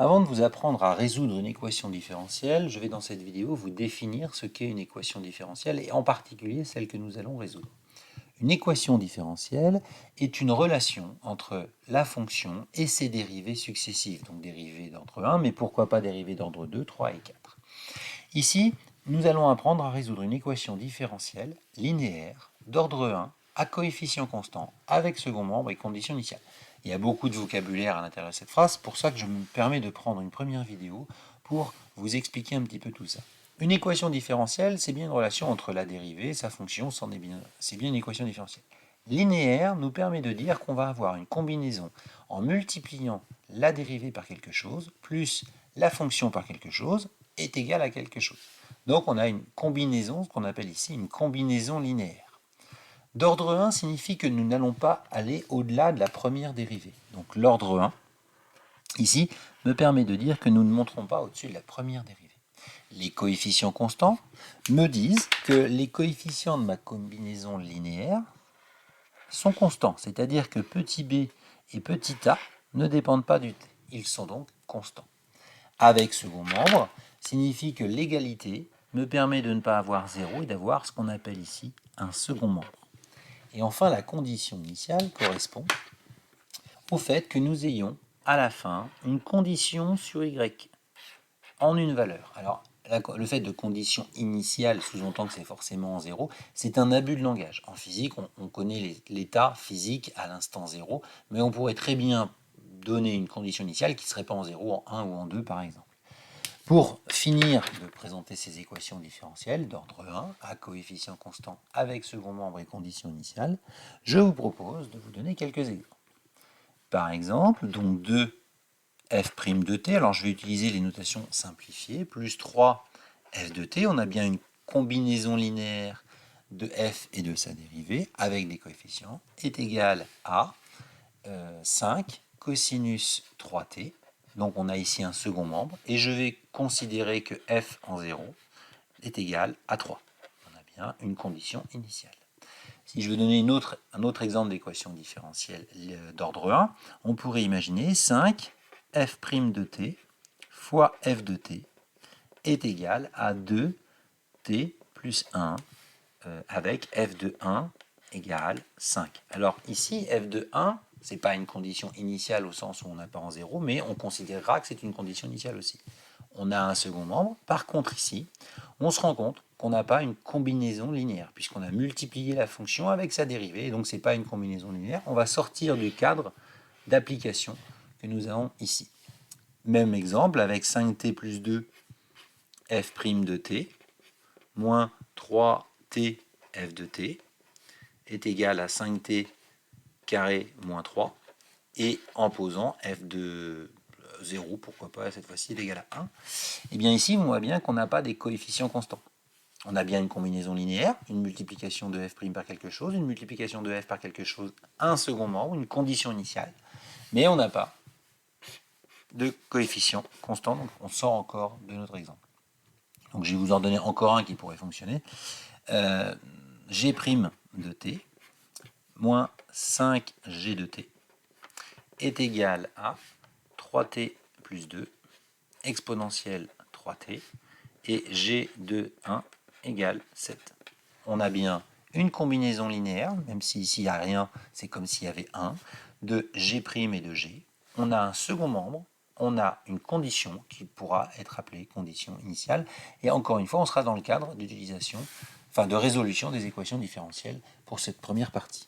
Avant de vous apprendre à résoudre une équation différentielle, je vais dans cette vidéo vous définir ce qu'est une équation différentielle et en particulier celle que nous allons résoudre. Une équation différentielle est une relation entre la fonction et ses dérivées successives, donc dérivées d'ordre 1, mais pourquoi pas dérivées d'ordre 2, 3 et 4. Ici, nous allons apprendre à résoudre une équation différentielle linéaire d'ordre 1 à coefficient constant avec second membre et condition initiale. Il y a beaucoup de vocabulaire à l'intérieur de cette phrase, c'est pour ça que je me permets de prendre une première vidéo pour vous expliquer un petit peu tout ça. Une équation différentielle, c'est bien une relation entre la dérivée et sa fonction, c'est bien une équation différentielle. Linéaire nous permet de dire qu'on va avoir une combinaison en multipliant la dérivée par quelque chose, plus la fonction par quelque chose, est égal à quelque chose. Donc on a une combinaison, ce qu'on appelle ici une combinaison linéaire. D'ordre 1 signifie que nous n'allons pas aller au-delà de la première dérivée. Donc l'ordre 1, ici, me permet de dire que nous ne monterons pas au-dessus de la première dérivée. Les coefficients constants me disent que les coefficients de ma combinaison linéaire sont constants, c'est-à-dire que petit b et petit a ne dépendent pas du t. Ils sont donc constants. Avec second membre signifie que l'égalité me permet de ne pas avoir 0 et d'avoir ce qu'on appelle ici un second membre. Et enfin, la condition initiale correspond au fait que nous ayons à la fin une condition sur y en une valeur. Alors, le fait de condition initiale sous-entend que c'est forcément en 0, c'est un abus de langage. En physique, on connaît l'état physique à l'instant 0, mais on pourrait très bien donner une condition initiale qui ne serait pas en 0, en 1 ou en 2 par exemple. Pour finir de présenter ces équations différentielles d'ordre 1 à coefficient constant avec second membre et condition initiale, je vous propose de vous donner quelques exemples. Par exemple, donc 2f' de t, alors je vais utiliser les notations simplifiées, plus 3f de t, on a bien une combinaison linéaire de f et de sa dérivée avec des coefficients, est égal à 5 cosinus 3t. Donc on a ici un second membre, et je vais considérer que f en 0 est égal à 3. On a bien une condition initiale. Si je veux donner un autre exemple d'équation différentielle d'ordre 1, on pourrait imaginer 5 f' de t fois f de t est égal à 2t plus 1 avec f de 1 égale 5. Alors ici, f de 1, ce n'est pas une condition initiale au sens où on n'a pas en 0, mais on considérera que c'est une condition initiale aussi. On a un second membre. Par contre ici, on se rend compte qu'on n'a pas une combinaison linéaire, puisqu'on a multiplié la fonction avec sa dérivée, et donc ce n'est pas une combinaison linéaire. On va sortir du cadre d'application que nous avons ici. Même exemple avec 5t plus 2 f' de t moins 3t f de t est égal à 5t carré moins 3, et en posant f de 0, pourquoi pas, cette fois-ci, est égal à 1. Et bien ici, on voit bien qu'on n'a pas des coefficients constants. On a bien une combinaison linéaire, une multiplication de f' par quelque chose, une multiplication de f par quelque chose, un second membre, une condition initiale, mais on n'a pas de coefficients constants, donc on sort encore de notre exemple. Donc je vais vous en donner encore un qui pourrait fonctionner. G' de t moins 5g de t est égal à 3t plus 2 exponentielle 3t et g de 1 égale 7. On a bien une combinaison linéaire, même si ici il n'y a rien, c'est comme s'il y avait 1, de g' et de g. On a un second membre, on a une condition qui pourra être appelée condition initiale, et encore une fois, on sera dans le cadre d'utilisation, enfin de résolution des équations différentielles pour cette première partie.